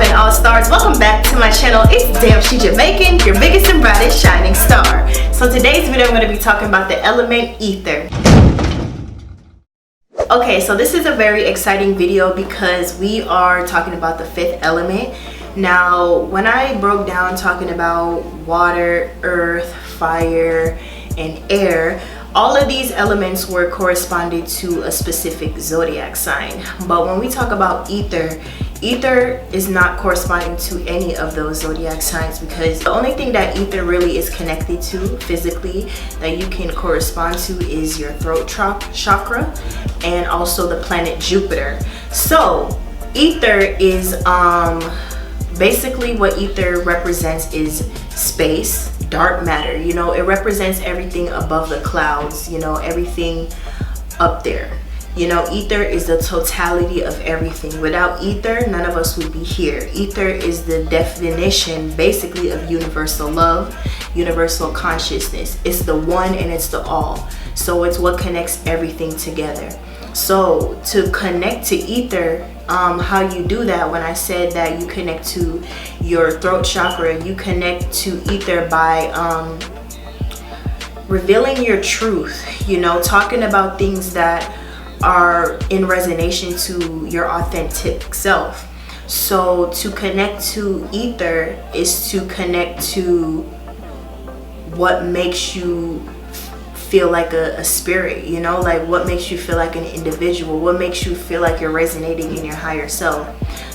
poppin' all stars, welcome back to my channel. It's DAMNSHEJAMAICAN, your biggest and brightest shining star. So today's video I'm going to be talking about the element ether. Okay, so this is a very exciting video because we are talking about the fifth element. Now when I broke down talking about water, earth, fire, and air, all of these elements were corresponding to a specific zodiac sign. But when we talk about ether, ether is not corresponding to any of those zodiac signs, because the only thing that ether really is connected to physically that you can correspond to is your throat chakra and also the planet Jupiter. So ether is basically what ether represents is space, dark matter. You know, it represents everything above the clouds, you know, everything up there. You know, ether is the totality of everything. Without ether, none of us would be here. Ether is the definition basically of universal love, universal consciousness. It's the one and it's the all. So it's what connects everything together. So to connect to ether, how you do that, when I said that you connect to your throat chakra, you connect to ether by revealing your truth, you know, talking about things that are in resonance to your authentic self. So to connect to ether is to connect to what makes you feel like a spirit, you know, like what makes you feel like an individual, what makes you feel like you're resonating in your higher self.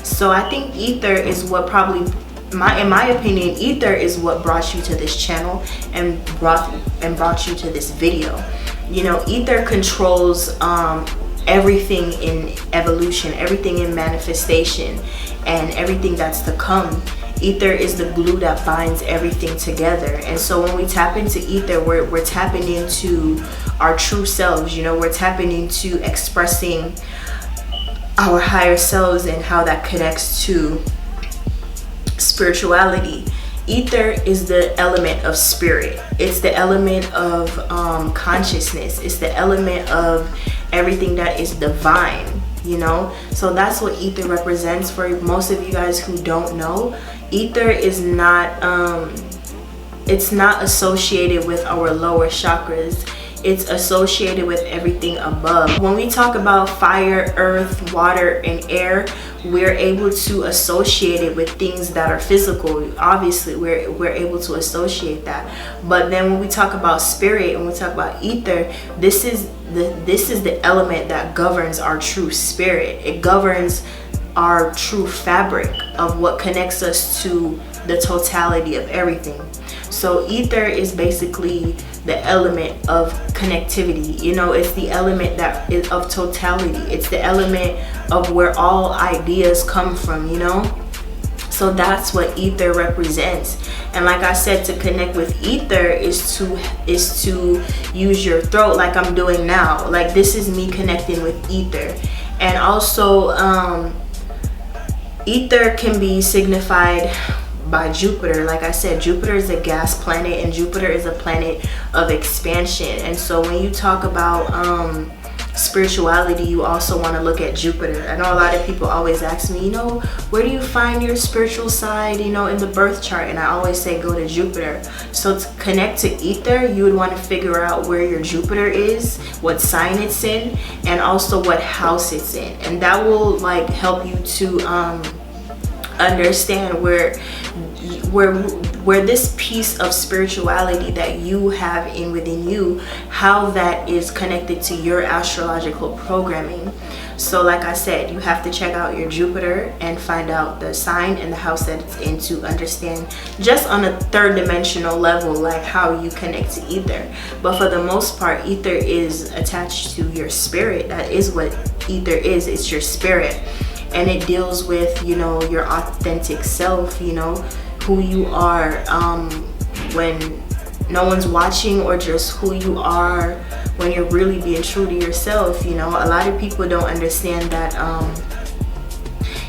So I think ether is what probably, in my opinion, ether is what brought you to this channel and brought you to this video. You know, ether controls everything in evolution, everything in manifestation, and everything that's to come. Ether is the glue that binds everything together. And so when we tap into ether, we're tapping into our true selves. You know, we're tapping into expressing our higher selves and how that connects to spirituality. Ether is the element of spirit. It's the element of consciousness. It's the element of everything that is divine, you know. So that's what ether represents. For most of you guys who don't know, ether is not it's not associated with our lower chakras. It's associated with everything above. When we talk about fire, earth, water, and air, we're able to associate it with things that are physical. Obviously, we're able to associate that. But then when we talk about spirit and we talk about ether, this is the element that governs our true spirit. It governs our true fabric of what connects us to the totality of everything. So ether is basically the element of connectivity. You know, it's the element that is of totality. It's the element of where all ideas come from, you know. So that's what ether represents. And like I said, to connect with ether is to use your throat, like I'm doing now. Like this is me connecting with ether. And also ether can be signified by Jupiter. Like I said, Jupiter is a gas planet, and Jupiter is a planet of expansion. And so when you talk about spirituality, you also want to look at Jupiter. I know a lot of people always ask me, you know, where do you find your spiritual side, you know, in the birth chart? And I always say go to Jupiter. So to connect to ether, you would want to figure out where your Jupiter is, what sign it's in, and also what house it's in. And that will like help you to understand where this piece of spirituality that you have within you, how that is connected to your astrological programming. So like I said, you have to check out your Jupiter and find out the sign and the house that it's in to understand just on a third dimensional level, like how you connect to ether. But for the most part, ether is attached to your spirit. That is what ether is. It's your spirit. And it deals with, you know, your authentic self, you know, who you are when no one's watching, or just who you are when you're really being true to yourself. You know, a lot of people don't understand that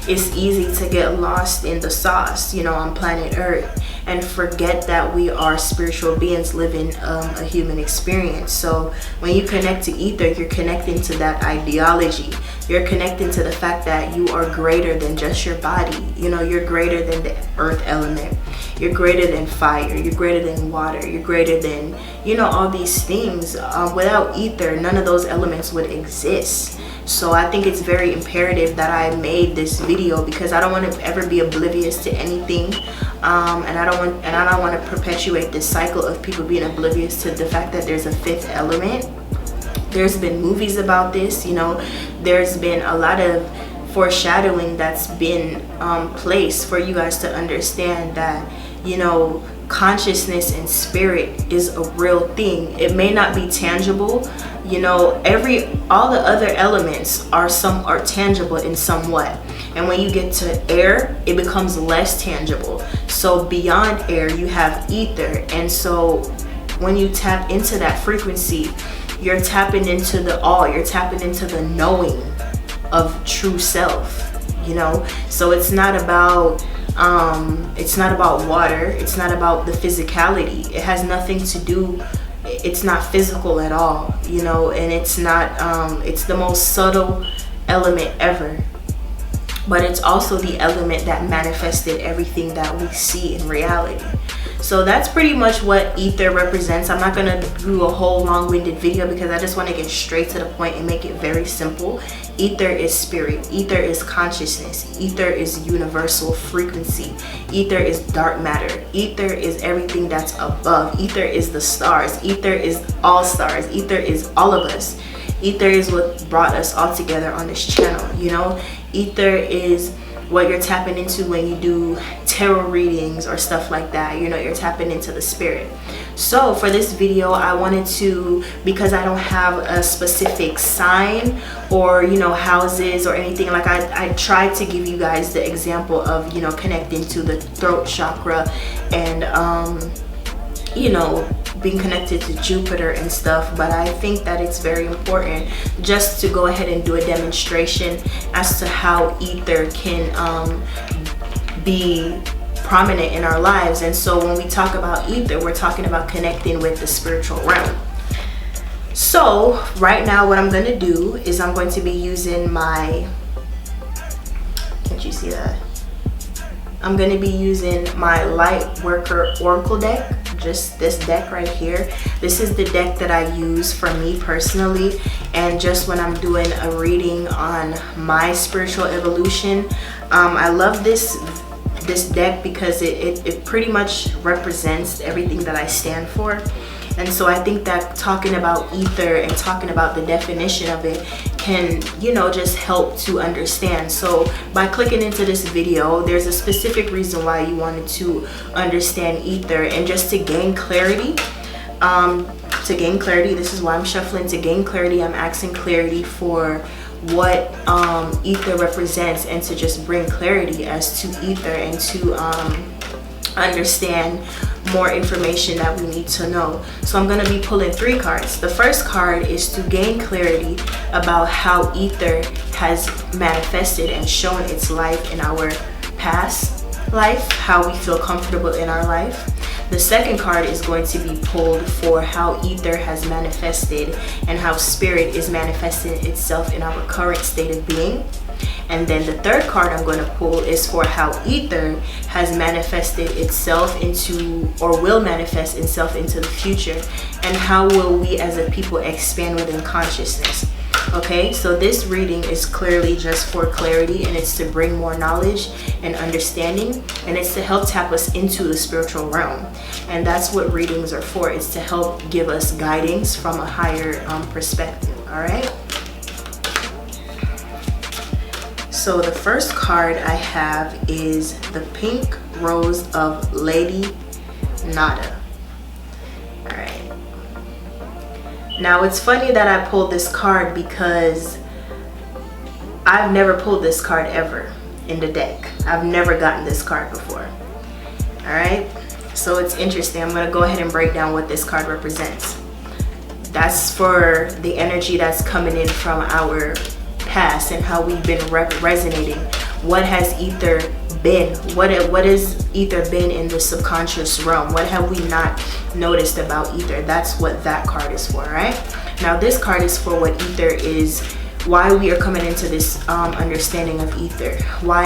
it's easy to get lost in the sauce, you know, on planet Earth, and forget that we are spiritual beings living a human experience. So when you connect to ether, you're connecting to that ideology, You're connecting to the fact that you are greater than just your body. You know, you're greater than the earth element. You're greater than fire. You're greater than water. You're greater than, you know, all these things. Without ether, none of those elements would exist. So I think it's very imperative that I made this video, because I don't want to ever be oblivious to anything, and I don't want to perpetuate this cycle of people being oblivious to the fact that there's a fifth element. There's been movies about this, you know. There's been a lot of foreshadowing that's been placed for you guys to understand that, you know, consciousness and spirit is a real thing. It may not be tangible, you know. All the other elements are tangible in somewhat, and when you get to air, it becomes less tangible. So beyond air, you have ether, and so when you tap into that frequency, you're tapping into the all. You're tapping into the knowing of true self, you know. So it's not about water. It's not about the physicality. It has nothing to do. It's not physical at all, you know. And it's not. It's the most subtle element ever. But it's also the element that manifested everything that we see in reality. So that's pretty much what ether represents. I'm not gonna do a whole long-winded video because I just want to get straight to the point and make it very simple. Ether is spirit. Ether is consciousness. Ether is universal frequency. Ether is dark matter. Ether is everything that's above. Ether is the stars. Ether is all stars. Ether is all of us. Ether is what brought us all together on this channel, you know. Ether is what you're tapping into when you do tarot readings or stuff like that. You know, you're tapping into the spirit. So for this video, I wanted to, because I don't have a specific sign or, you know, houses or anything, like I tried to give you guys the example of, you know, connecting to the throat chakra and you know, being connected to Jupiter and stuff. But I think that it's very important just to go ahead and do a demonstration as to how ether can be prominent in our lives. And so when we talk about ether, we're talking about connecting with the spiritual realm. So right now what I'm going to do is I'm going to be using my, can't you see that? I'm going to be using my Light Worker Oracle deck, just this deck right here. This is the deck that I use for me personally, and just when I'm doing a reading on my spiritual evolution. I love this deck because it pretty much represents everything that I stand for. And so I think that talking about ether and talking about the definition of it can, you know, just help to understand. So by clicking into this video, there's a specific reason why you wanted to understand ether, and just to gain clarity. This is why I'm shuffling. To gain clarity, I'm asking clarity for what ether represents, and to just bring clarity as to ether and to understand more information that we need to know. So I'm going to be pulling 3 cards. The first card is to gain clarity about how ether has manifested and shown its life in our past life, how we feel comfortable in our life. The second card is going to be pulled for how ether has manifested and how spirit is manifesting itself in our current state of being. And then the third card I'm going to pull is for how ether has manifested itself into, or will manifest itself into the future, and how will we as a people expand within consciousness. Okay, so this reading is clearly just for clarity, and it's to bring more knowledge and understanding, and it's to help tap us into the spiritual realm. And that's what readings are for. It's to help give us guidance from a higher perspective. All right. So the first card I have is the Pink Rose of Lady Nada. All right. Now it's funny that I pulled this card because I've never pulled this card ever in the deck. I've never gotten this card before. All right. So it's interesting. I'm going to go ahead and break down what this card represents. That's for the energy that's coming in from our past and how we've been resonating. What has ether been? What has ether been in the subconscious realm? What have we not noticed about ether? That's what that card is for, right? Now this card is for what ether is why we are coming into this understanding of ether. Why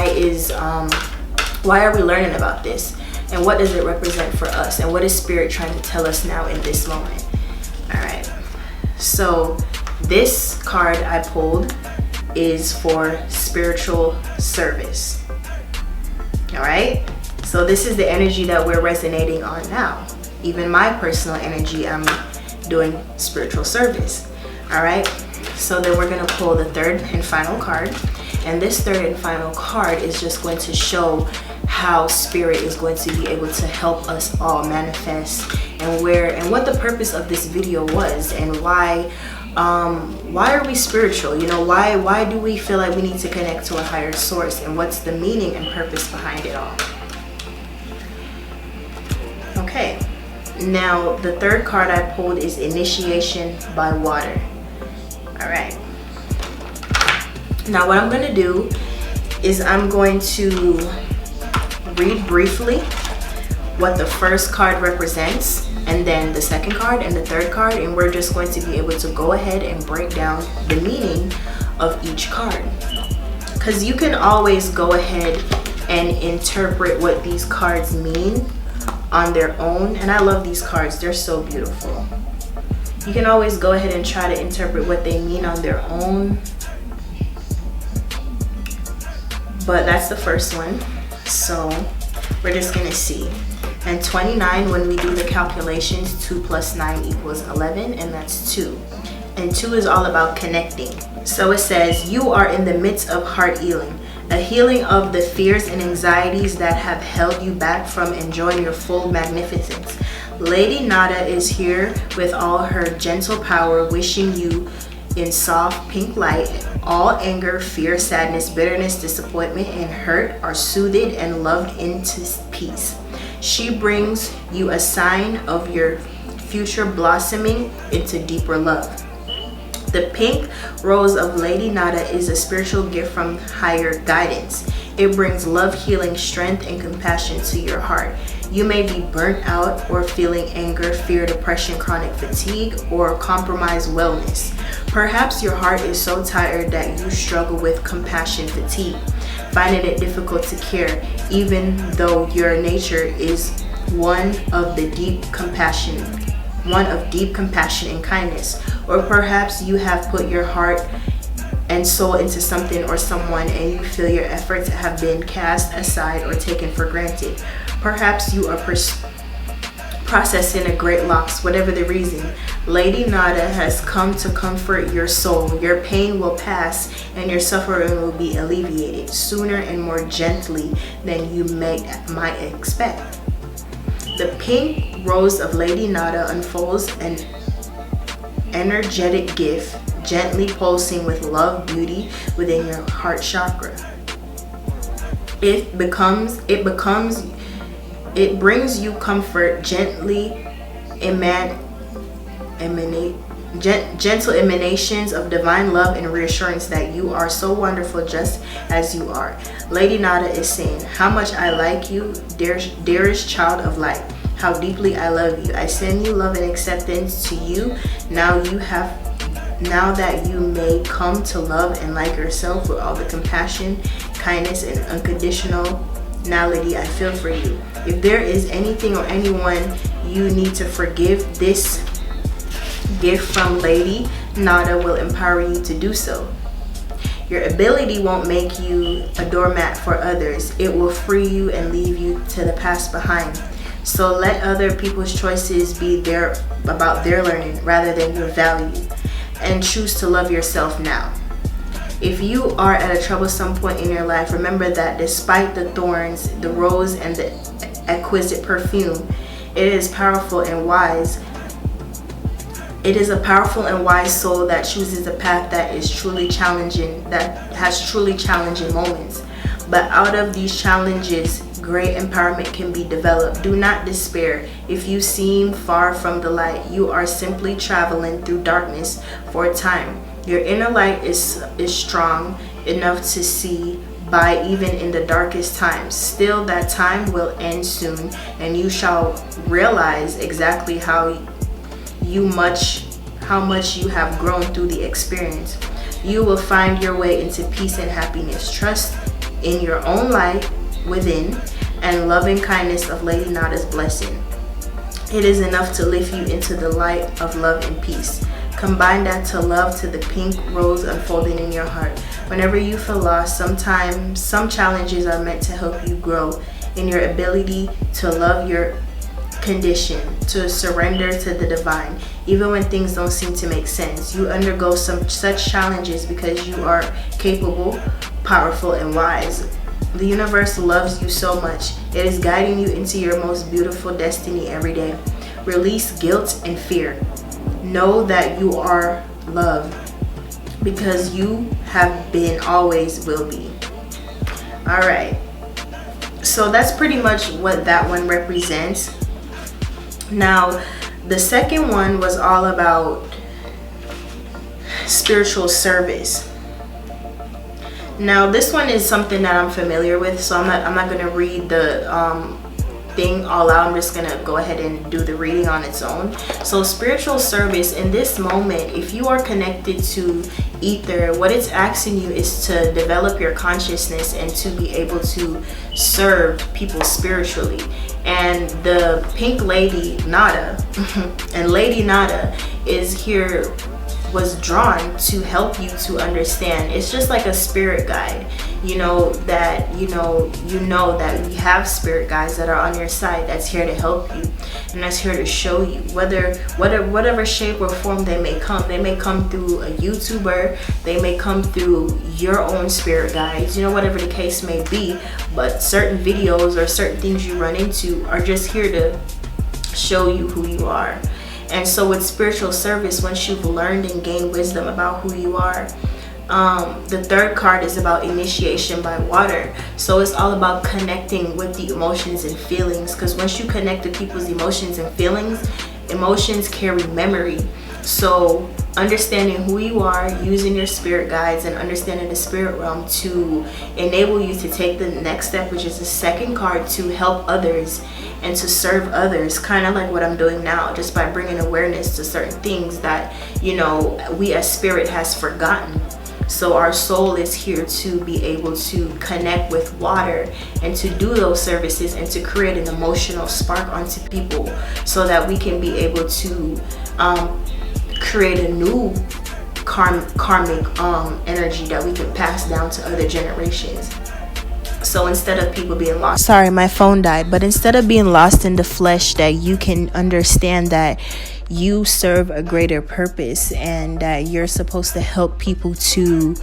are we learning about this, and what does it represent for us, and what is spirit trying to tell us now in this moment? All right, so this card I pulled is for spiritual service. All right, so this is the energy that we're resonating on now. Even my personal energy, I'm doing spiritual service. All right, so then we're going to pull the third and final card, and this third and final card is just going to show how spirit is going to be able to help us all manifest, and what the purpose of this video was, and why are we spiritual? You know, why do we feel like we need to connect to a higher source, and what's the meaning and purpose behind it all? Okay, now the third card I pulled is initiation by water. All right, now what I'm going to do is I'm going to read briefly what the first card represents, and then the second card and the third card, and we're just going to be able to go ahead and break down the meaning of each card, because you can always go ahead and interpret what these cards mean on their own. And I love these cards, they're so beautiful. You can always go ahead and try to interpret what they mean on their own, but that's the first one, so we're just gonna see. And 29, when we do the calculations, 2 plus 9 equals 11, and that's 2. And 2 is all about connecting. So it says, you are in the midst of heart healing, a healing of the fears and anxieties that have held you back from enjoying your full magnificence. Lady Nada is here with all her gentle power, wishing you in soft pink light. All anger, fear, sadness, bitterness, disappointment, and hurt are soothed and loved into peace. She brings you a sign of your future blossoming into deeper love. The pink rose of Lady Nada is a spiritual gift from higher guidance. It brings love, healing, strength, and compassion to your heart. You may be burnt out or feeling anger, fear, depression, chronic fatigue, or compromised wellness. Perhaps your heart is so tired that you struggle with compassion fatigue, finding it difficult to care, even though your nature is one of deep compassion and kindness. Or perhaps you have put your heart and soul into something or someone, and you feel your efforts have been cast aside or taken for granted. Perhaps you are processing a great loss. Whatever the reason, Lady Nada has come to comfort your soul. Your pain will pass and your suffering will be alleviated sooner and more gently than you might expect. The pink rose of Lady Nada unfolds an energetic gift, gently pulsing with love, beauty within your heart chakra. It brings you comfort, gentle emanations of divine love and reassurance that you are so wonderful just as you are. Lady Nada is saying, how much I like you, dearest child of light. How deeply I love you. I send you love and acceptance to you. Now that you may come to love and like yourself with all the compassion, kindness, and unconditionality I feel for you. If there is anything or anyone you need to forgive, this gift from Lady Nada will empower you to do so. Your ability won't make you a doormat for others. It will free you and leave you to the past behind. So let other people's choices be about their learning rather than your value, and choose to love yourself now. If you are at a troublesome point in your life, remember that despite the thorns, the rose, and the exquisite perfume, it is powerful and wise. It is a powerful and wise soul that chooses a path that is truly challenging, that has truly challenging moments. But out of these challenges, great empowerment can be developed. Do not despair. If you seem far from the light, you are simply traveling through darkness for a time. Your inner light is strong enough to see by even in the darkest times. Still, that time will end soon, and you shall realize exactly how much you have grown through the experience. You will find your way into peace and happiness. Trust in your own light within and loving kindness of Lady Nada's blessing. It is enough to lift you into the light of love and peace. Combine that to love to the pink rose unfolding in your heart. Whenever you feel lost, sometimes some challenges are meant to help you grow in your ability to love your condition, to surrender to the divine. Even when things don't seem to make sense, you undergo such challenges because you are capable, powerful, and wise. The universe loves you so much. It is guiding you into your most beautiful destiny every day. Release guilt and fear. Know that you are loved because you have been, always will be. All right. So that's pretty much what that one represents. Now, the second one was all about spiritual service. Now, this one is something that I'm familiar with, so I'm not going to read the thing all out. I'm just going to go ahead and do the reading on its own. So, spiritual service in this moment, if you are connected to Aether, what it's asking you is to develop your consciousness and to be able to serve people spiritually. And the pink lady Nada and Lady Nada is here, was drawn to help you to understand. It's just like a spirit guide, you know that you know that you have spirit guides that are on your side, that's here to help you and that's here to show you, whatever shape or form they may come. They may come through a YouTuber, they may come through your own spirit guides, you know, whatever the case may be. But certain videos or certain things you run into are just here to show you who you are. And so with spiritual service, once you've learned and gained wisdom about who you are, the third card is about initiation by water. So it's all about connecting with the emotions and feelings, because once you connect with people's emotions and feelings, emotions carry memory. So understanding who you are, using your spirit guides and understanding the spirit realm to enable you to take the next step, which is the second card, to help others and to serve others, kind of like what I'm doing now, just by bringing awareness to certain things that, you know, we as spirit has forgotten. So our soul is here to be able to connect with water and to do those services and to create an emotional spark onto people so that we can be able to create a new karmic energy that we can pass down to other generations. So instead of people being lost, sorry, my phone died, but instead of being lost in the flesh, that you can understand that you serve a greater purpose and that you're supposed to help people to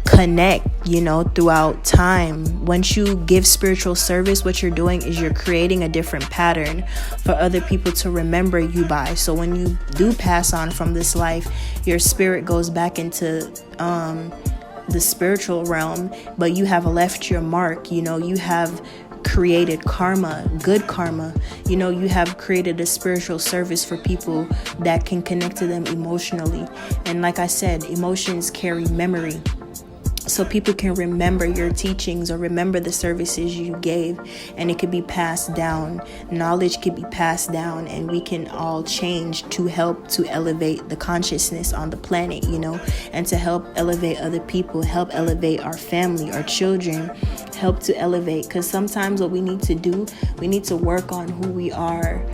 connect, you know, throughout time. Once you give spiritual service, what you're doing is you're creating a different pattern for other people to remember you by. So when you do pass on from this life, your spirit goes back into the spiritual realm, but you have left your mark. You know, you have created karma, good karma. You know, you have created a spiritual service for people that can connect to them emotionally. And like I said, emotions carry memory. So people can remember your teachings or remember the services you gave, and it could be passed down. Knowledge could be passed down, and we can all change to help to elevate the consciousness on the planet, you know, and to help elevate other people, help elevate our family, our children, help to elevate. Because sometimes what we need to do, we need to work on who we are.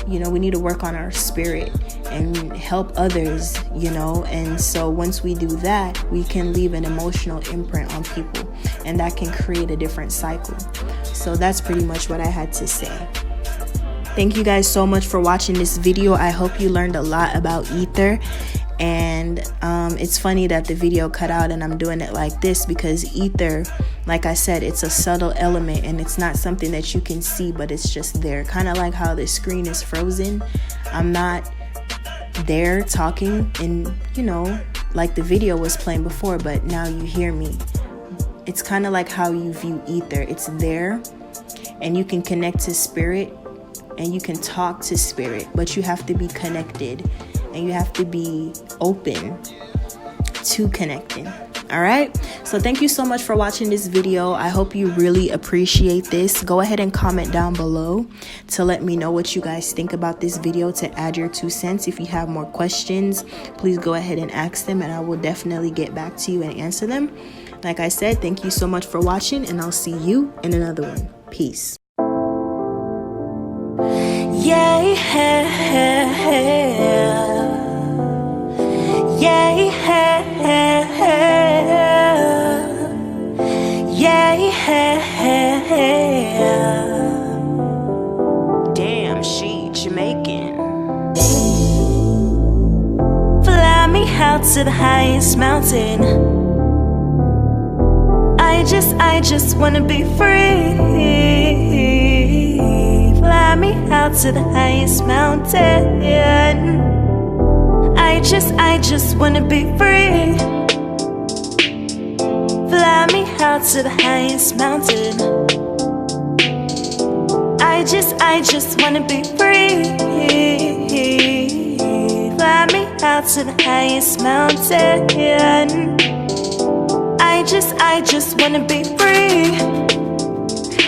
You know, we need to work on our spirit and help others, you know. And so once we do that, we can leave an emotional imprint on people, and that can create a different cycle. So that's pretty much what I had to say. Thank you guys so much for watching this video. I hope you learned a lot about Aether. And it's funny that the video cut out and I'm doing it like this, because Aether, like I said, it's a subtle element and it's not something that you can see, but it's just there. Kind of like how the screen is frozen. I'm not there talking, and you know, like the video was playing before, but now you hear me. It's kind of like how you view Aether. It's there and you can connect to spirit and you can talk to spirit, but you have to be connected and you have to be open to connecting. All right, so thank you so much for watching this video. I hope you really appreciate this. Go ahead and comment down below to let me know what you guys think about this video, to add your 2 cents. If you have more questions, please go ahead and ask them, and I will definitely get back to you and answer them. Like I said, thank you so much for watching, and I'll see you in another one. Peace. Yeah, damn, she Jamaican. Fly me out to the highest mountain. I just wanna be free. Fly me out to the highest mountain. I just wanna be free. Fly me out to the highest mountain. I just wanna be free. Fly me out to the highest mountain. I just wanna be free.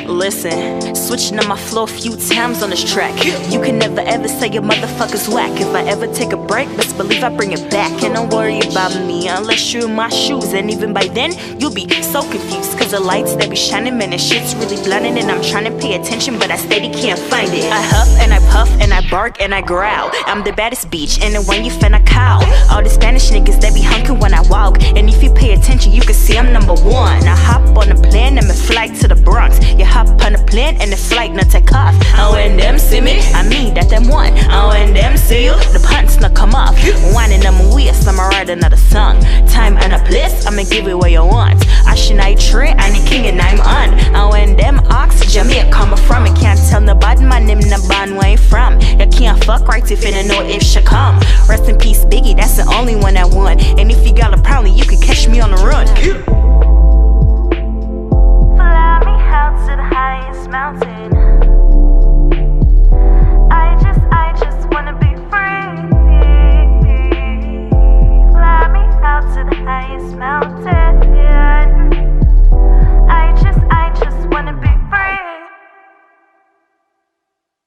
Listen, switching on my flow a few times on this track. You can never ever say your motherfucker's whack. If I ever take a break, best believe I bring it back. And don't worry about me unless you're in my shoes. And even by then, you'll be so confused, cause the lights that be shining, man, the shit's really blinding. And I'm trying to pay attention, but I steady can't find it. I huff and I puff and I bark and I growl. I'm the baddest bitch, and when you finna cow. All the Spanish niggas that be hunkin' when I walk. And if you pay attention, you can see I'm number 1. I hop on a plane and me fly to the Bronx. You hop on a plane and the flight not take off. And when them see me, I mean that them one. And when them see you, the pants not come off. Whining on my waist, I'ma write another song. Time and a place, I'ma give it what you want. I should I tree, I'm the king and I'm on. And when them ox, Jamaica come from. I can't tell nobody my name, no band where you from. You can't fuck right if you don't know if she come. Rest in peace, Biggie, that's the only one I want. And if you got a problem, you can catch me on the run. Fly me out to the highest mountain.